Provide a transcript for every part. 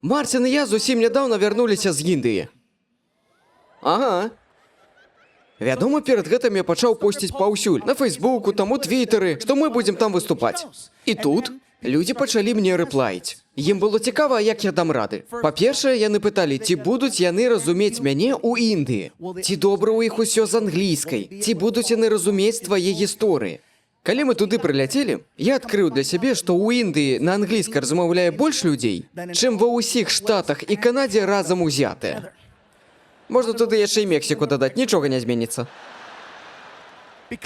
Мартин і я зусім нядаўна вярнуліся з Індыі. Ага. Вядома, перад гэтым я пачаў посціць паўсюль. На Фейсбуку, там у Твітары, што мы будзем там выступаць. І тут людзі пачалі мне рэплаіць. Ім было цікава, як я дам рады. Па-першае, яны пыталі, ці будуць яны разумець мяне ў Індыі. Ці добра ў іх усё з англійскай. Ці будуць яны разумець твае гісторыі. Калі мы туды прыляцелі, я адкрыў для сябе, што ў Індыі на англійскай размаўляе больш людзей, чым ва ўсіх штатах і Канадзе разам узятыя. Можна туды яшчэ і Мексіку дадаць, нічога не зменіцца.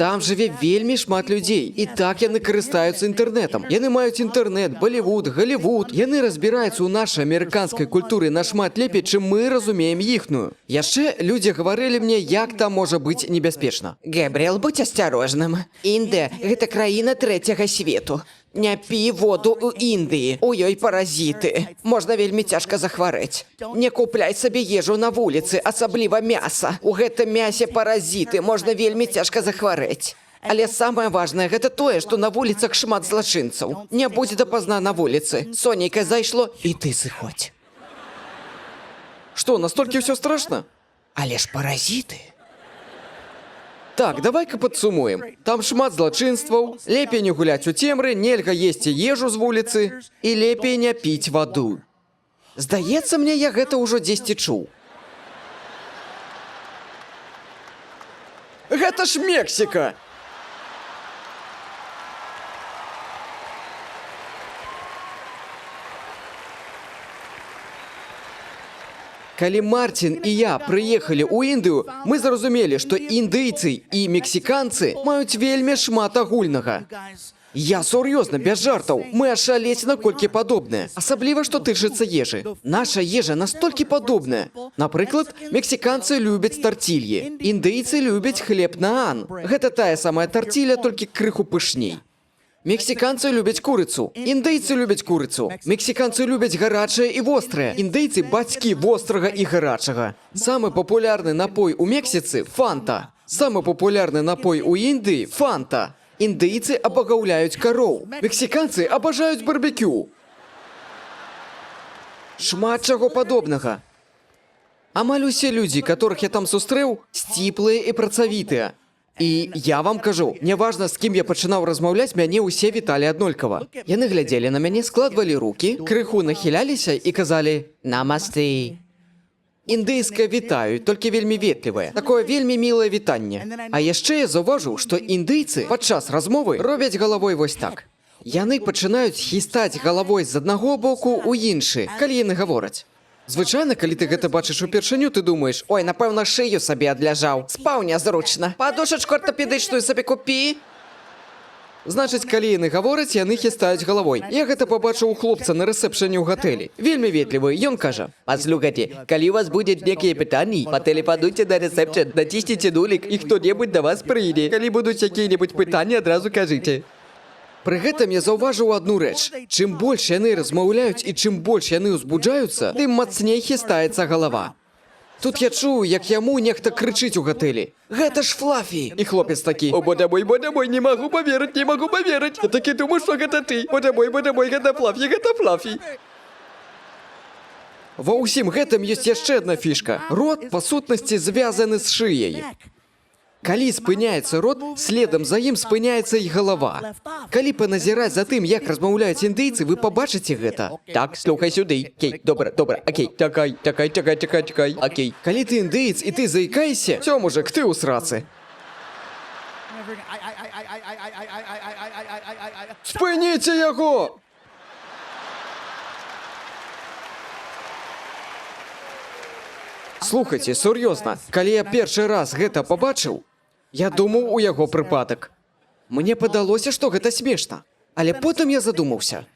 Там жыве вельмі шмат людзей, і так яны карыстаюцца інтэрнэтам. Яны маюць інтэрнэт, Балівуд, Галівуд. Яны разбіраюцца ў нашай амерыканскай культуры нашмат лепей, чым мы разумеем іхную. Яшчэ людзі гаварылі мне, як там можа быць небяспечна. Габрыэл, будь асцярожным. Індыя – гэта краіна трэцяга свету. Не пі воду ў Індыі, у ёй паразіты. Можна вельмі цяжка захварэць. Не купляй сабе ежу на вуліцы, асабліва мяса. У гэтым мясе паразіты, можна вельмі цяжка захварэць. Але самае важнае гэта тое, што на вуліцах шмат злачынцаў. Не будзе дапазна на вуліцы. Сонейка зайшло, і ты сыходзь. Што, настолькі ўсё страшна? Але ж паразіты. Так, давай-ка падсумуем. Там шмат злачынстваў, лепей не гуляць у цемры, нельга есці ежу з вуліцы і лепей не піць ваду. Здаецца мне, я гэта ўжо дзесьці чуў. Гэта ж Мексіка! Калі Мартин і я прыехалі ў Індыю, мы зразумелі, што індыйцы і мексіканцы маюць вельмі шмат агульнага. Я сур'ёзна, без жартаў, мы ашалець наколькі падобныя. Асабліва, што тычыцца ежы. Наша ежа настолькі падобная. Напрыклад, мексіканцы любяць тартильі, індыйцы любяць хлеб наан. Гэта тая самая тартилья, толькі крыху пышней. Мексіканцы любяць курыцу, індыйцы любяць курыцу. Мексіканцы любяць гарачае і вострае. Індыйцы бацькі вострага і гарачага. Самы папулярны напой у Мексіцы – фанта. Самы папулярны напой у Індыі – фанта. Індыйцы абагаўляюць кароў. Мексіканцы абажаюць барбекю. Шмат чаго падобнага. Амаль усе людзі, которых я там сустрэў, сціплыя і працавітыя. І я вам кажу, няважна, з кім я пачынаў размаўляць, мяне ўсе віталі аднолькава. Яны глядзелі на мяне, складвалі рукі, крыху нахіляліся і казалі «Намасты». Індыйскае вітаю, толькі вельмі ветлівае. Такое вельмі мілае вітанне. А яшчэ я заўважыў, што індыйцы падчас размовы робяць галавой вось так. Яны пачынаюць хістаць галавой з аднаго боку ў іншы, калі яны гавораць. Звычайна, калі ты гэта бачыш упершыню, ты думаеш, ой, напэўна, шыю сабе адляжаў. Спаў нязручна. Падушачку артапедычную сабе купі. Значыць, калі яны гавораць, яны хістаюць галавой. Я гэта пабачыў у хлопца на рэсепшэне ў гатэлі. Вельмі ветлівы, ён кажа: «Паслухайце, калі у вас будуць нейкія пытанні, патэлефануйце на рэсепшэн, націсніце нулік, і хто-небудзь да вас прыйдзе. Калі будуць якія-небудзь пытанні, адразу кажыце». Пры гэтым я заўважыў адну рэч. Чым больш яны размаўляюць і чым больш яны ўзбуджаюцца, тым мацней хістаецца галава. Тут я чую, як яму нехта крычыць у гатэлі: «Гэта ж Флафі!» І хлопец такі: «О, боже мой, не магу паверыць, не магу паверыць! Я такі думаю, што гэта ты! Боже мой, гэта Флафі, гэта Флафі!» Ва ўсім гэтым ёсць яшчэ адна фішка. Рот, па сутнасці, звязаны з шыяй. Калі спыняецца рот, следам за ім спыняецца і галава. Калі паназіраць за тым, як размаўляюць індыйцы, вы пабачыце гэта. Так, слухай сюды. Окей, добра, окей. Чакай, окей. Калі ты індыец і ты заікаешся, всё, мужик, ты ў срацы. Спыніце яго! Слухайце, сур'ёзна, калі я першы раз гэта пабачыў, я думаў, у яго прыпадак. Мне падалося, што гэта смешна. Але потым я задумаўся.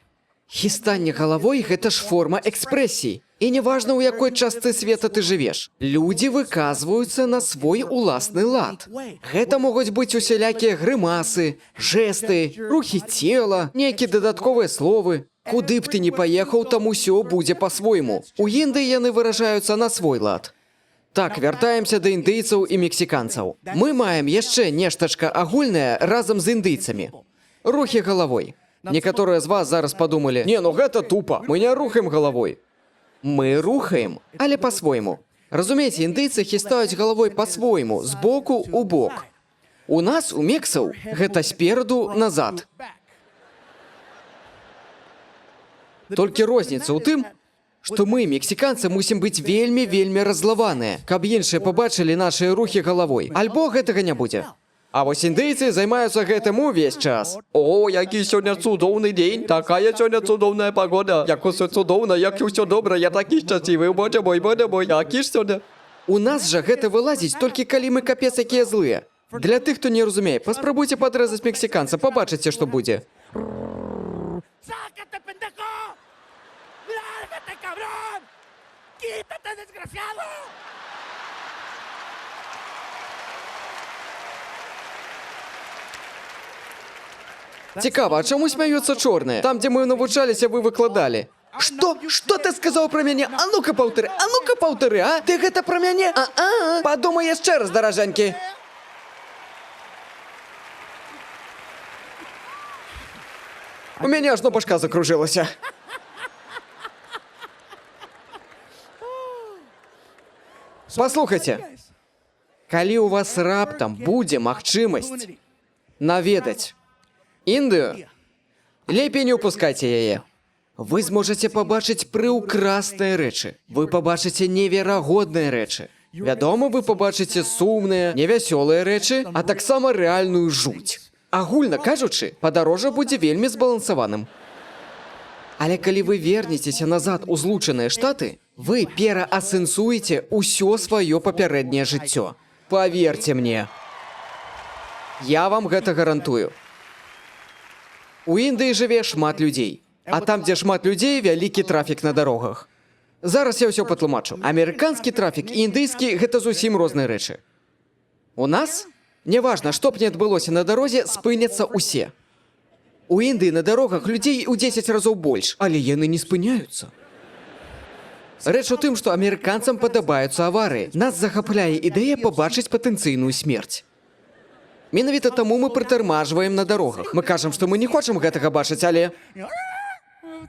Хістанне галавой – гэта ж форма экспрэсіі. І неважна, у якой частцы света ты жывеш. Людзі выказваюцца на свой уласны лад. Гэта могуць быць усялякія грымасы, жэсты, рухі цела, нейкія дадатковыя словы. Куды б ты не паехаў, там усё будзе па-свойму. У Індыі яны выражаюцца на свой лад. Так, вяртаемся да індыйцаў і мексіканцаў. Мы маем яшчэ нештачка агульнае разам з індыйцамі. Рухі галавой. Некаторыя з вас зараз падумалі: «Не, ну гэта тупа, мы не рухаем галавой». Мы рухаем, але по-свойму. Разумееце, індыйцы хістаюць галавой по-свойму, з боку ў бок. У нас, у мексаў, гэта спераду назад. Толькі розніца ў тым, што мы, мексіканцы, мусім быць вельмі раззлаваныя, каб іншыя пабачылі нашыя рухі галавой. Альбо гэтага не будзе. А вось індыйцы займаюцца гэтым увесь час. О, які сёння цудоўны дзень, такая сёння цудоўная пагода. Як усё цудоўна, як усё добра, я такі шчаслівы, боже мой, які ж сёння. У нас жа гэта вылазіць толькі калі мы капец якія злыя. Для тых, хто не разумее, паспрабуйце падрэзаць мексіканца, пабачыце, што будзе. ¡Sácate, pendejo! ¡Lárgate, cabrón! ¡Quítate, desgraciado! Цікава, а чаму смяюцца чорныя? Там, дзе мы навучаліся, вы выкладалі. Што? Што ты сказаў пра мяне? А ну-ка паўтары, а? Ты гэта пра мяне? Падумай яшчэ раз, даражэнькі. У мяне ажно башка закружылася. Паслухайце, калі у вас раптам будзе магчымасць наведаць Індыю, лепей не ўпускайце яе. Вы зможаце пабачыць прыўкрасныя рэчы. Вы пабачыце неверагодныя рэчы. Вядома, вы пабачыце сумныя, невясёлыя рэчы, а таксама рэальную жуть. Агульна кажучы, падарожжа будзе вельмі збалансаваным. Але калі вы вернецеся назад у Злучаныя Штаты, вы пераасэнсуеце ўсё сваё папярэдняе жыццё. Паверце мне. Я вам гэта гарантую. У Індыі жыве шмат людзей. А там, дзе шмат людзей, вялікі трафік на дарогах. Зараз я ўсё патлумачу. Амерыканскі трафік і індыйскі – гэта зусім розныя рэчы. У нас, неважна, што б не адбылося на дарозе, спыняцца ўсе. У Індыі на дарогах людзей у 10 разоў больш, але яны не спыняюцца. Рэч у тым, што амерыканцам падабаюцца аварыі. Нас захапляе ідэя пабачыць патэнцыйную смерць. Менавіта таму мы прытармажваем на дарогах. Мы кажам, што мы не хочам гэтага бачыць, але...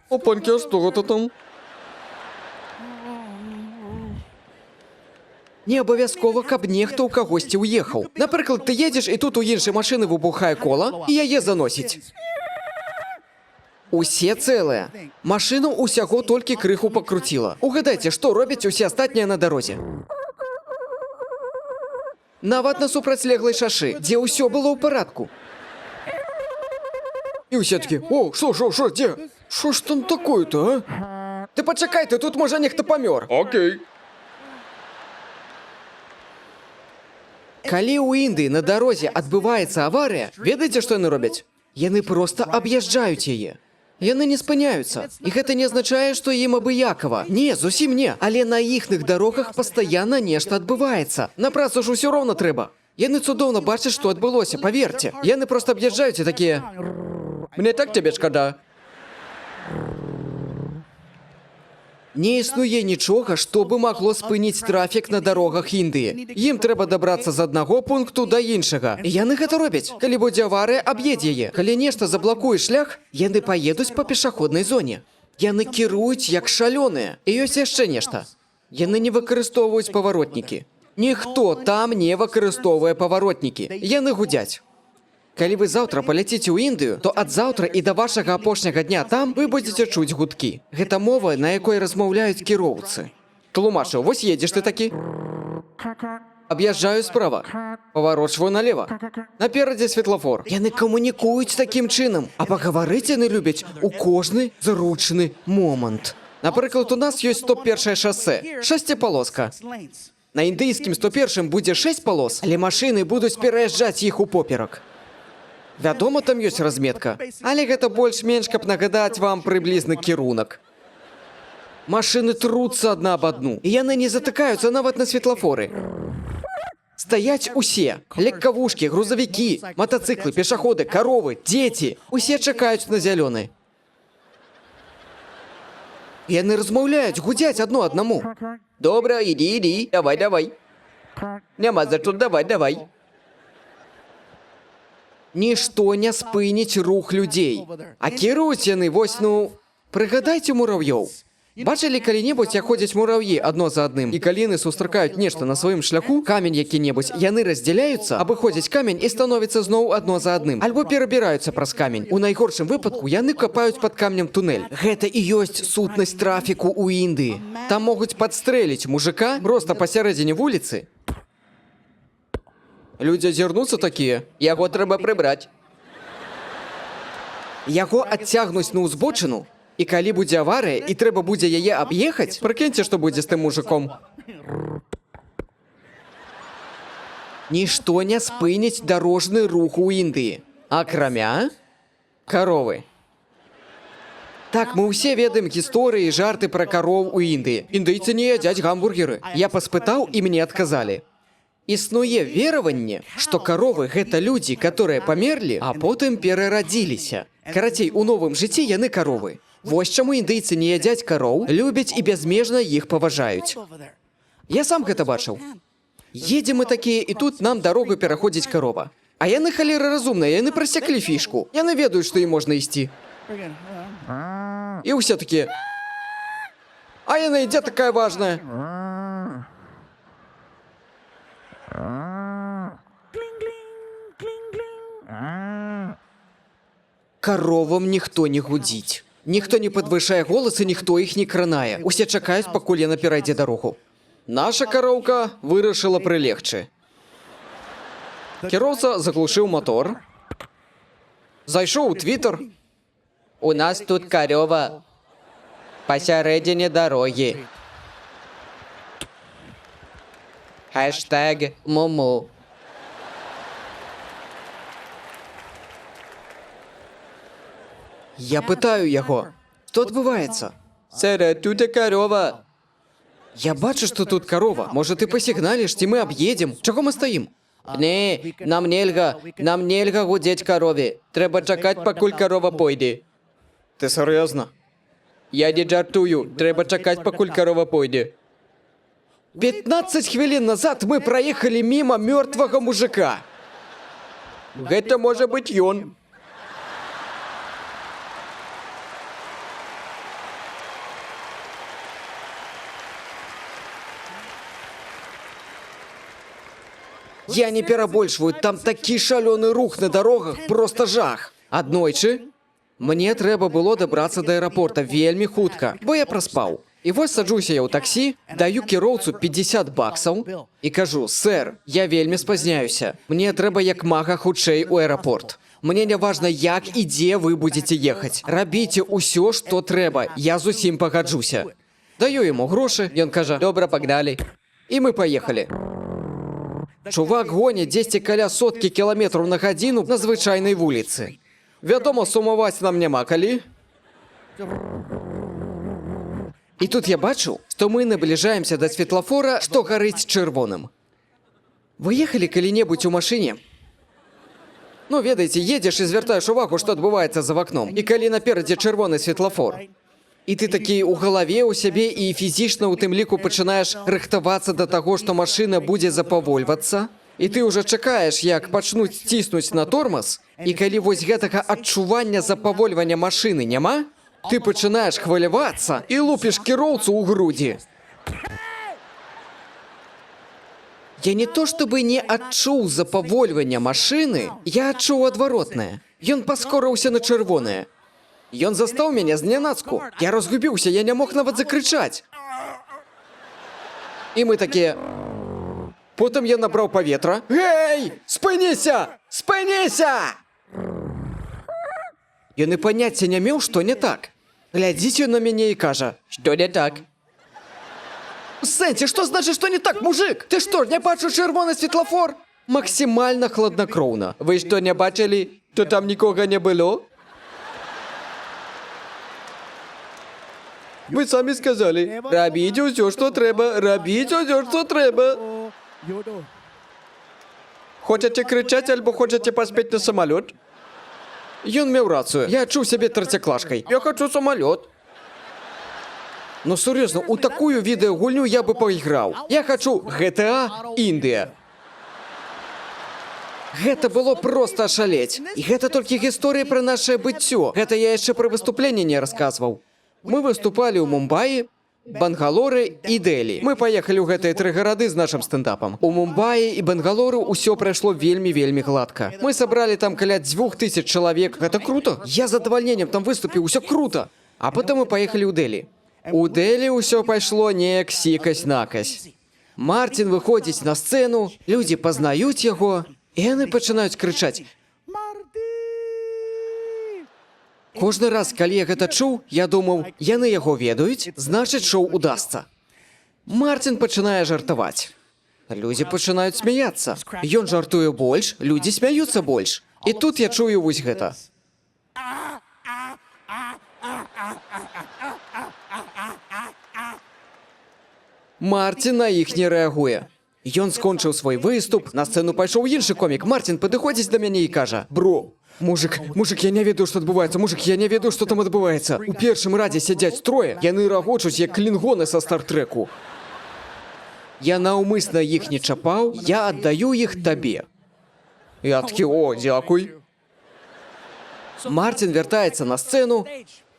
Опанькі, а што гэта там? Не абавязкова, каб нехта ў кагосьці ўехаў. Напрыклад, ты едзеш, і тут у іншай машыны выбухае кола, і яе заносіць. Усе цэлыя. Машыну ўсяго толькі крыху пакруціла. Угадайце, што робяць усе астатнія на дарозе? Нават на супрацьлеглай шашы, дзе ўсё было ў парадку. І ўсе такі, о, шо, дзе? Шо ж там такое-то, а? Ты пачакай, тут можа нехта памёр. Окей. Калі ў Індыі на дарозе адбываецца аварыя, ведаеце, што яны робяць? Яны проста аб'язджаюць яе. Яны не спыняюцца. І гэта не азначае, што ім абыякава. Не, зусім не. Але на іхных дарогах пастаянна нешта адбываецца. На працу ж усё роўна трэба. Яны цудоўна бачаць, што адбылося, паверце. Яны проста аб'язджаюць і такія... Мне так цябе шкада. Не існуе нічога, што бы магло спыніць трафік на дарогах Індыі. Ім трэба дабрацца з аднаго пункту да іншага. І яны гэта робяць. Калі будзе аварыя, аб'едзе яе. Калі нешта заблакуе шлях, яны паедуць па пешаходнай зоне. Яны кіруюць як шалёныя. І ёсць яшчэ нешта. Яны не выкарыстоўваюць паваротнікі. Ніхто там не выкарыстоўвае паваротнікі. Яны гудзяць. Калі вы заўтра паляціце ў Індыю, то ад заўтра і да вашага апошняга дня там вы будзеце чуць гудкі. Гэта мова, на якой размаўляюць кіроўцы. Тлумачу, вось едзеш ты такі. Аб'язджаю справа. Паварочваю налева. Наперадзе светлафор. Яны камунікуюць такім чынам. А пагаварыць яны любяць у кожны зручны момант. Напрыклад, у нас ёсць 101 шасэ. 6-палоска. На індыйскім 101 будзе 6 палос, але машыны будуць пераязджаць іх упоперак. Вядома, там ёсць разметка, але гэта больш-менш, каб нагадаць вам прыблізны кірунак. Машыны труцца адна аб адну, і яны не затыкаюцца нават на светлафоры. Стаяць усе. Легкавушкі, грузавікі, матацыклы, пешаходы, каровы, дзеці. Усе чакаюць на зялёны. Яны размаўляюць, гудзяць адно аднаму. Добра, ідзі, давай. Няма за што, давай. Нішто не спыніць рух людзей. А кіруюць яны, вось, прыгадайце мурав'ёў. Бачылі калі-небудзь, як ходзяць мурав'і адно за адным, і калі яны сустракаюць нешта на сваім шляху, камень які-небудзь, яны раздзяляюцца, абыходзяць камень і становяцца зноў адно за адным, альбо перабіраюцца праз камень. У найгоршым выпадку яны капаюць пад камнем тунэль. Гэта і ёсць сутнасць трафіку ў Індыі. Там могуць падстрэліць мужика проста пасярэдзіне вуліцы. Людзі азірнуцца такія, яго трэба прыбраць. Яго адцягнуць на ўзбочыну, і калі будзе аварыя, і трэба будзе яе аб'ехаць, прыкіньце, што будзе з тым мужиком. Нішто не спыніць дарожны рух у Індыі, акрамя каровы. Так, мы ўсе ведаем гісторыі і жарты пра кароў у Індыі. Індыйцы не ядзяць гамбургеры. Я паспытаў, і мне адказалі. Існуе вераванне, што каровы — гэта людзі, которые памерлі, а потым перарадзіліся. Карацей, у новым жыцці яны каровы. Вось чаму індыйцы не ядзяць кароў, любяць і бязмежна іх паважаюць. Я сам гэта бачыў. Едзем мы такія, і тут нам дарогу пераходзіць карова. А яны халера разумныя, яны прасяклі фішку. Яны ведаюць, што ім можна ісці. І ўсе такія. А яна ідзе такая важная. Каровам ніхто не гудзіць. Ніхто не падвышае голас, і ніхто іх не кранае. Усе чакаюць, пакуль яна перайдзе дарогу. Наша кароўка вырашыла прылегчы. Кіроўца заглушыў мотор. Зайшоў у Твиттер. У нас тут карова пасярэдзіне дарогі. Хэштег Муму. Я пытаю яго, што адбываецца? Сэра, тут карова. Я бачу, што тут карова. Можа, ты пасігналіш, ці мы аб'едзем? Чаго мы стаім? Не, нам нельга гудзець карове. Трэба чакаць, пакуль карова пойдзе. Ты сур'ёзна? Я не жартую. Трэба чакаць, пакуль карова пойдзе. 15 хвілін назад мы праехалі міма мёртвага мужика. Гэта можа быць ён. Я не перабольшваю, там такі шалёны рух на дарогах, просто жах. Аднойчы мне трэба было дабрацца да аэрапорта вельмі хутка, бо я праспаў. І вось саджуся я ў таксі, даю кіроўцу 50 баксаў і кажу: «Сэр, я вельмі спазняюся. Мне трэба як мага хутчэй у аэрапорт. Мне не важна, як і дзе вы будзеце ехаць. Рабіце ўсё, што трэба, я зусім пагаджуся». Даю яму грошы, ён кажа: «Добра, пагналі». І мы паехалі. Чувак гоніць дзесьці каля 100 кіламетраў на гадзіну на звычайнай вуліцы. Вядома, сумаваць нам няма калі. І тут я бачу, што мы набліжаемся да светлафора, што гарыць чырвоным. Вы ехалі калі-небудзь у машыне? Ну, ведаеце, едзеш і звяртаеш увагу, што адбываецца за вакном. І калі наперадзе чырвоны светлафор, і ты такі ў галаве ў сябе і фізічна ў тым ліку пачынаеш рыхтавацца да таго, што машына будзе запавольвацца, і ты ўжо чакаеш, як пачнуць ціснуць на тормоз, і калі вось гэтага адчування запавольвання машыны няма, ты пачынаеш хвалявацца і лупіш кіроўцу ў грудзі. Я не то чтобы не адчуў запавольвання машыны, я адчуў адваротнае. Ён паскорыўся на чырвонае. Ён застаў мяне знянацку. Я разгубіўся, я не мог нават закрычаць. І мы такія... Потым я набраў паветра. Гей! Спыніся! Спыніся! Ён і паняцця не меў, што не так. Глядзіць ён на мяне і кажа: «Што не так?» В сэнсе, што значыць, што не так, мужик? Ты што, не бачыш чырвоны светлафор? Максімальна хладнакроўна. Вы што, не бачылі, то там нікога не было? Вы самі сказалі: рабіце ўсё, што трэба, рабіце ўсё, што трэба. Хочаце крычаць, альбо хочаце паспець на самалёт? Ён меў рацыю. Я адчуў сябе трацяклашкай. Я хачу самалёт. Ну, сур'ёзна, у такую відэагульню я бы пайграў. Я хачу GTA Індыя. Гэта было проста ашалець. І гэта толькі гісторыя пра нашае быццё. Гэта я яшчэ пра выступленне не расказваў. Мы выступалі ў Мумбаі, Бангалоры і Дэлі. Мы паехалі ў гэтыя 3 гарады з нашым стендапам. У Мумбаі і Бангалоры ўсё прайшло вельмі гладка. Мы сабралі там каля 2000 чалавек. Гэта круто. Я з задавальненнем там выступіў, усё круто. А потым мы паехалі ў Дэлі. У Дэлі ўсё пайшло неяк сікась-накась. Мартин выходзіць на сцэну, людзі пазнаюць яго, і яны пачынаюць крычаць. Кожны раз, калі я гэта чуў, я думаў, яны яго ведаюць, значыць, шоу удасца. Мартин пачынае жартаваць. Людзі пачынаюць смяяцца. Ён жартуе больш, людзі смяюцца больш. І тут я чую вось гэта. Мартин на іх не рэагуе. Ён скончыў свой выступ, на сцэну пайшоў іншы комік. Мартин падыходзіць да мяне і кажа: «Бро, мужик, я не ведаю, што адбываецца. Мужик, я не ведаю, што там адбываецца. У першым радзе сядзяць трое, яны рагочуць, як клінгоны са Стартрэку. Я наўмысна іх не чапаў, я аддаю іх табе». Я такі: «О, дзякуй». Мартин вяртаецца на сцэну,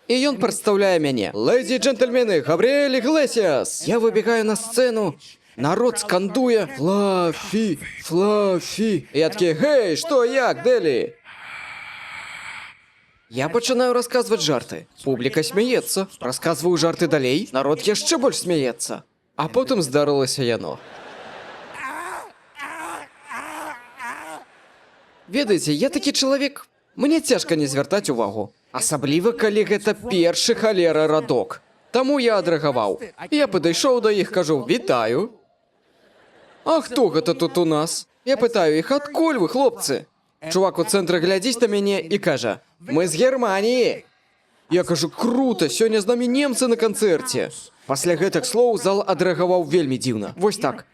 і ён прадстаўляе мяне. «Лэдзі і джентльмены, Габріэль Іглесіас!» Я выбегаю на сцэну, народ скандуе: «Флафі, Флафі!» Я такі: «Гей, што, як, Дэлі?» Я пачынаю расказваць жарты. Публіка смяецца. Расказваю жарты далей, народ яшчэ больш смяецца. А потым здарылася яно. Ведаеце, я такі чалавек, мне цяжка не звяртаць увагу. Асабліва, калі гэта першы халера радок. Таму я адрэагаваў. Я падышоў да іх, кажу: «Вітаю». «А хто гэта тут у нас?» Я пытаю іх: «Адкуль вы, хлопцы?» Чувак у цэнтры глядзіць на мяне і кажа: «Мы з Германіі». Я кажу: «Круто, сёння з намі немцы на канцэрце». Пасля гэтых слоў зал адрэагаваў вельмі дзіўна. Вось так.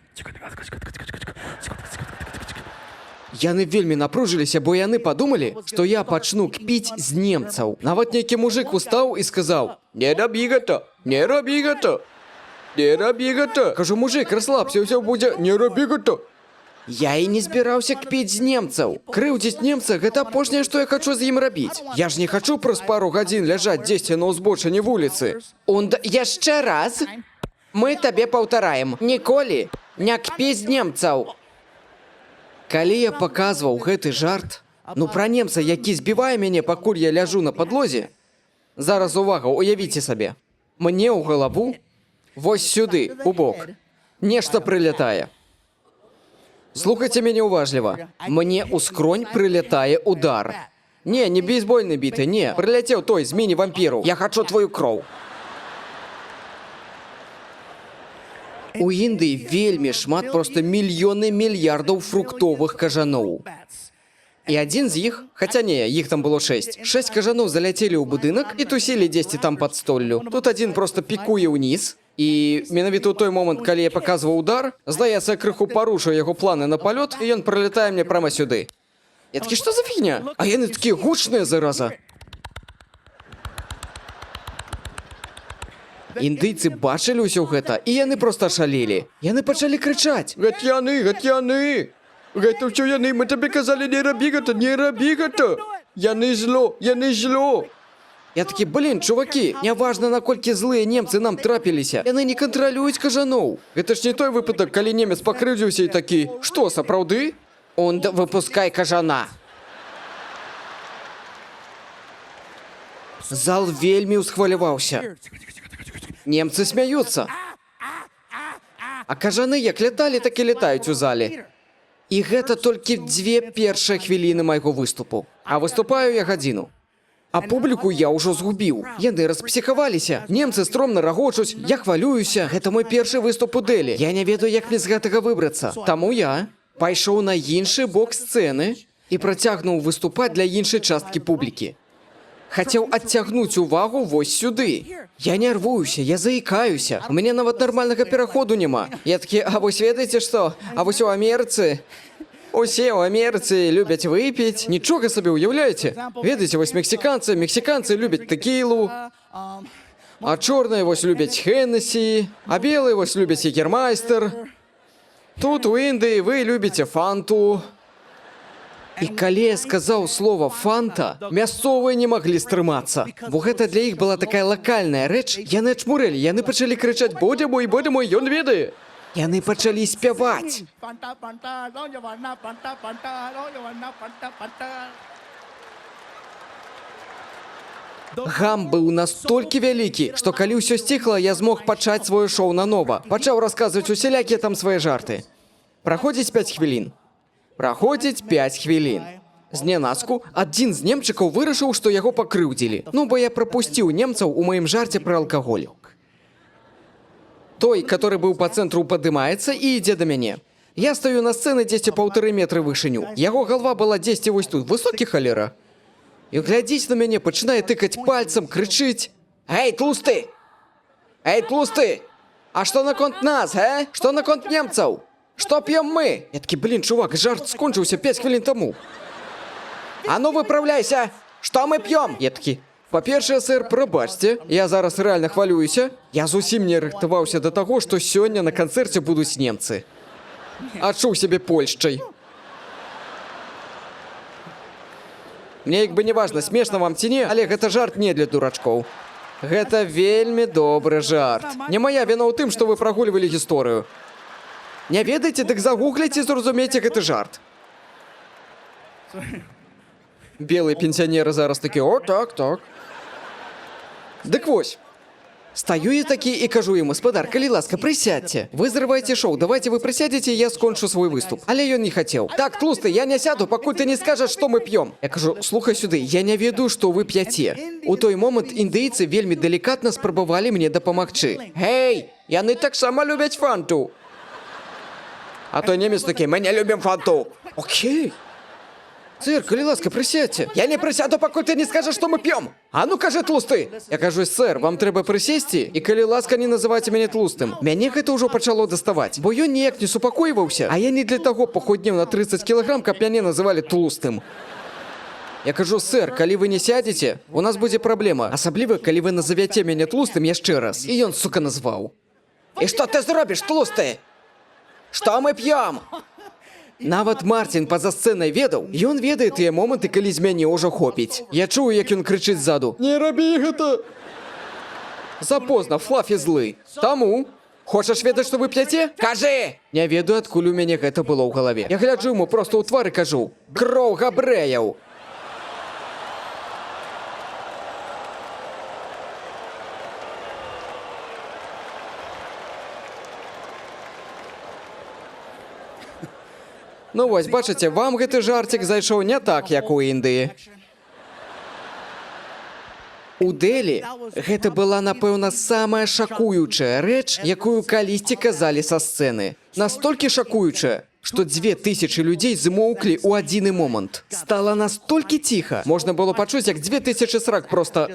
Яны вельмі напружыліся, бо яны падумалі, што я пачну кпіць з немцаў. Нават нейкі мужик устаў і сказаў: «Не рабі гэта, не рабі гэта, не рабі гэта». Кажу: «Мужик, расслабся, ўсё будзе, не рабі гэта». Я і не збіраўся кпіць з немцаў. Крыўдзіць немца — гэта апошняе, што я хачу з ім рабіць. Я ж не хачу праз пару гадзін ляжаць дзесьці на ўзбочыне вуліцы. Яшчэ раз мы табе паўтараем: ніколі не кпі з немцаў. Калі я паказваў гэты жарт, пра немца, які збівае мяне, пакуль я ляжу на падлозе, зараз увага, уявіце сабе, мне ў галаву, вось сюды, у бок, нешта прылятае. Слухайце мяне уважліва. Мне ў скронь прылятае удар. Не бейсбольны біты, не. Прыляцеў той з міні-вампіру. Я хачу твою кроў. У Індыі вельмі шмат, проста мільёны мільярдаў фруктовых кажаноў. І адзін з іх, хаця не, іх там было 6. 6 кажаноў заляцелі ў будынак і тусілі дзесьці там пад столлю. Тут адзін проста пікуе ўніз. І менавіта ў той момант, калі я паказваў удар, здаецца, я крыху парушыў яго планы на палёт, і ён прылятае мне прама сюды. Я такі: «Што за фігня?» А яны такія гучныя, зараза. Індыйцы бачылі ўсё гэта, і яны проста шалелі. Яны пачалі крычаць: «Гэта яны, гэта яны! Гэта ўсё яны, мы табе казалі, не рабі гэта, не рабі гэта! Яны зло, яны зло!» Я такі: «Блін, чувакі, няважна, наколькі злыя немцы нам трапіліся, яны не кантралююць кажаноў. Гэта ж не той выпадак, калі немец пакрыўдзіўся і такі: «Што, сапраўды? Выпускай кажана». Зал вельмі ўсхваляваўся. Немцы смяюцца. А кажаны як ляталі, так і лятаюць у зале. І гэта толькі 2 першыя хвіліны майго выступу. А выступаю я гадзіну. А публіку я ўжо згубіў. Яны распсіхаваліся. Немцы стромна рагочуць, я хвалююся. Гэта мой першы выступ у Дэлі. Я не ведаю, як мне з гэтага выбрацца. Таму я пайшоў на іншы бок сцэны і працягнуў выступаць для іншай часткі публікі. Хацеў адцягнуць увагу вось сюды. Я нервуюся, я заікаюся. У мяне нават нармальнага пераходу няма. Я такі: «А вось ведаеце што? А вось у Амерыцы... Усе ў Амерыцы любяць выпіць. Нічога сабе, уяўляеце? Ведаеце, вось мексіканцы любяць тэкілу, а чорныя вось любяць Хеннесі, а белыя вось любяць Егермайстер. Тут у Індыі вы любіце фанту. І калі я сказаў слова «фанта», мясцовыя не маглі стрымацца. Бо гэта для іх была такая лакальная рэч. Яны ачмурэлі, яны пачалі крычаць «Бодя мой, ён ведае!» Яны пачалі спяваць. Fanta, Fanta, no llevan Fanta, Fanta, no llevan Fanta, Fanta. Гам быў настолькі вялікі, што калі ўсё сціхла, я змог пачаць сваё шоу нанова. Пачаў расказваць усялякія там свае жарты. Праходзіць 5 хвілін. Праходзіць 5 хвілін. Знянацку адзін з немчыкаў вырашыў, што яго пакрыўдзілі. Ну, бо я прапусціў немцаў у маім жарце пра алкаголь. Той, который быў па цэнтру, падымаецца і ідзе да мяне. Я стаю на сцэны 10,5 метры вышыню. Яго галава была 10 вось тут, высокі халера. І глядзіць на мяне, пачынае тыкаць пальцам, крычыць: «Эй, тлусты! Эй, тлусты! А што наконт нас, Што наконт немцаў? Што п'ем мы?» Я такі, блін, чувак, жарт скончыўся 5 хвілін таму. «А ну выпраўляйся! Што мы п'ем?» Я такі: «Па-першае, сэр, прабачце, я зараз рэальна хвалююся. Я зусім не рыхтаваўся да таго, што сёння на канцэрце будуць немцы. Адчуў сябе Польшчай. Мне як бы не важна, смешна вам ці не, але гэта жарт не для дурачкоў. Гэта вельмі добры жарт. Не моя віна ў тым, што вы прагульвалі гісторыю. Не ведаеце, дык загугляйце і зразумейце гэты жарт». Белыя пенсіянеры зараз такі: «О, так, так». Дык вось. Стаю я такі і кажу ім: «Гаспадар, калі ласка, прысядьце. Вы зрываеце шоу, давайте вы прысядзеце, я скончу свой выступ». Але ён не хацеў. «Так, тлусты, я не сяду, пакуль ты не скажаш, што мы п'ем». Я кажу: «Слухай сюды, я не ведаю, што вы п'яце». У той момант індыйцы вельмі далікатна спрабавалі мне дапамагчы. «Гей, яны таксама любяць фанту». А той немец такі: «Мы не любім фанту». Окей. «Сэр, калі ласка, прысядьце». «Я не прысяду, пакуль ты не скажаш, што мы п'ем. А ну кажы, тлусты». Я кажу: «Сэр, вам трэба прысесці, і калі ласка, не называйце мяне тлустым». Мяне гэта ўжо пачало даставаць, бо ён ніяк не супакойваўся, а я не для таго пахуднеў на 30 кілаграм, каб мяне называлі тлустым. Я кажу: «Сэр, калі вы не сядзеце, у нас будзе праблема, асабліва, калі вы назавяце мяне тлустым яшчэ раз». І ён, сука, назваў. «І што ты зробіш, тлусты? Што мы п'ем?» Нават Марцін па-за сцэнай ведаў. Ён ведае тыя моманты, калі з мяне ўжо хопіць. Я чую, як ён крычыць ззаду: «Не рабі гэта!» Запозна, Флафі злы. Таму, хочаш ведаць, што вы п'яце? Кажы! Не ведаю, адкуль у мяне гэта было ў галаве. Я гляджу яму проста ў твар і кажу: «Кроў габрэяў!» Ну вось, бачыце, вам гэты жартик зайшоў не так, як у Індыі. У Дэлі гэта была, напэўна, самая шакуючая рэч, якую калісьці казалі са сцэны. Настолькі шакуючая, што 2000 людзей змоўклі ў адзіны момант. Стала настолькі ціха, можна было пачуць, як 2000 срак проста...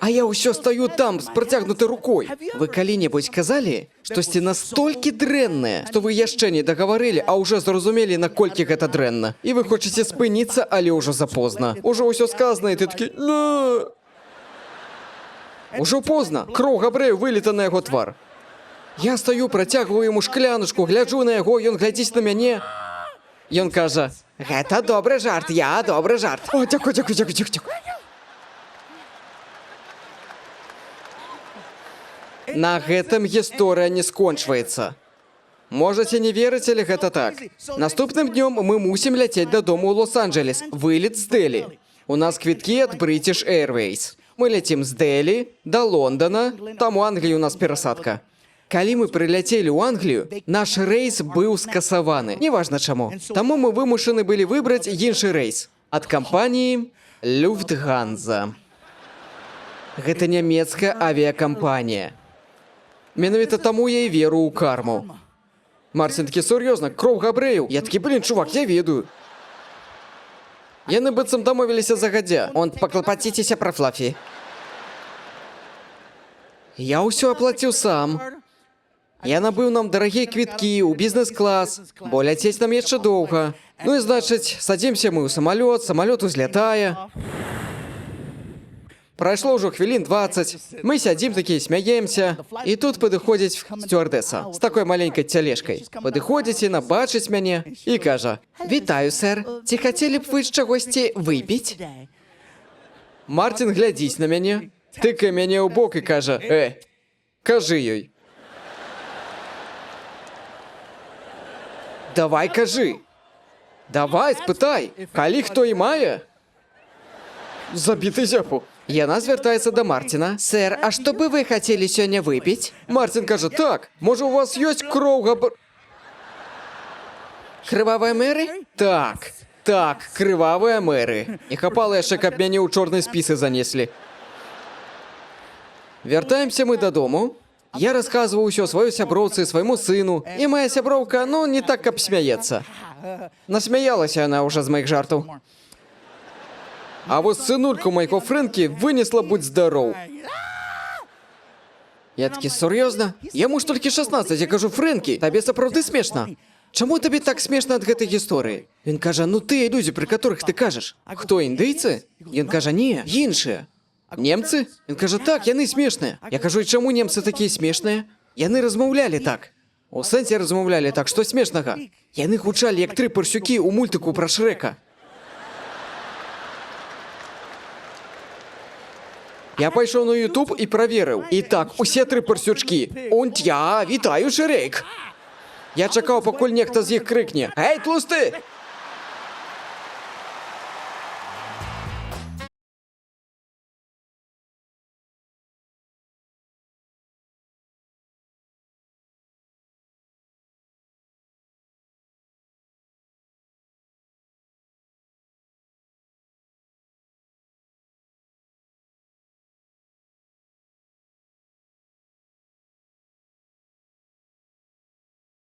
А я ўсё стаю там, з працягнутай рукой. Вы калі-небудзь казалі, штосьці настолькі дрэннае, што вы яшчэ не дагаварылі, а ўжо зразумелі, наколькі гэта дрэнна. І вы хочаце спыніцца, але ўжо запозна. Ужо ўсё сказана, і ты такі: «Не». Ужо позна. Кроў габрэю выліта на яго твар. Я стаю, працягваю яму шклянушку, гляджу на яго, ён глядзіць на мяне. Ён кажа: «Гэта добры жарт, я добры жарт». О, дзякуй, дзякуй, дзякуй, дзякуй. На гэтым гісторыя не скончваецца. Можаце не верыць, але гэта так. Наступным днём мы мусім ляцець дадому ў Лос-Анджелес. Вылет з Дэлі. У нас квіткі ад British Airways. Мы ляцім з Дэлі да Лондона, там у Англіі у нас перасадка. Калі мы прыляцелі ў Англію, наш рэйс быў скасаваны. Неважна чаму. Таму мы вымушаны былі выбраць іншы рэйс. Ад кампаніі Люфтганза. Гэта нямецкая авіякампанія. Менавіта таму я і веру ў карму. Марцін такі: «Сур'ёзна, кроў габрэяў». Я такі: «Блін, чувак, я ведаю». Яны быццам дамовіліся загадзя. Он, паклапаціцеся пра Флафі. Я ўсё аплаціў сам. Я набыў нам дарагія квіткі ў бізнес-клас, бо ляцець нам яшчэ доўга. Ну і значыць, садзімся мы ў самалёт, самалёт узлятае. Пройшло ўжо хвілін 20. Мы сядзім такія, смяемся. І тут падыходзіць сцюардэса з такой маленькай цялежкай. Падыходзіць і набачыць мяне і кажа: «Вітаю, сэр. Ці хацелі б вы чагосьці выпіць?» Мартин глядзіць на мяне, тыкае мяне ў бок і кажа: кажы ёй. Давай кажы. Давай, спытай, калі хто і мае. Забіты зяпу. Яна звяртаецца да Мартина. «Сэр, а што бы вы хацелі сёння выпіць?» Мартин кажа: «Так, можа у вас ёсць кроў Крывавыя мэры? Так, крывавыя мэры. Не хапала яшчэ, каб мяне ў чорныя спісы занеслі». Вяртаемся мы дадому. Я расказваю ўсё сваёй сяброўцы, свайму сыну. І моя сяброўка, не так, каб смяецца. Насмяялася яна ўжо з маіх жартаў. А вось сынульку майго Фрэнкі вынесла будь здароў. Я такі: «Сур'ёзна? Яму ж толькі 16, я кажу: «Фрэнкі, табе сапраўды смешна? Чаму табе так смешна ад гэтай гісторыі?» Ён кажа: «Ну тыя людзі, пры которых ты кажаш». «Хто, індыйцы?» Ён кажа: «Не, іншыя». «Немцы?» Ён кажа: «Так, яны смешныя». Я кажу: «І чаму немцы такія смешныя?» Яны размаўлялі так. У сэнсе размаўлялі так, што смешнага. Яны гучалі як 3 парсюкі ў мультыку пра Шрэка. Я пайшоў на YouTube і праверыў. І так, усе 3 парсючкі. «Und ja, вітаю, Шрэк!» Я чакаў, пакуль нехта з іх крыкне: «Эй, тлусты,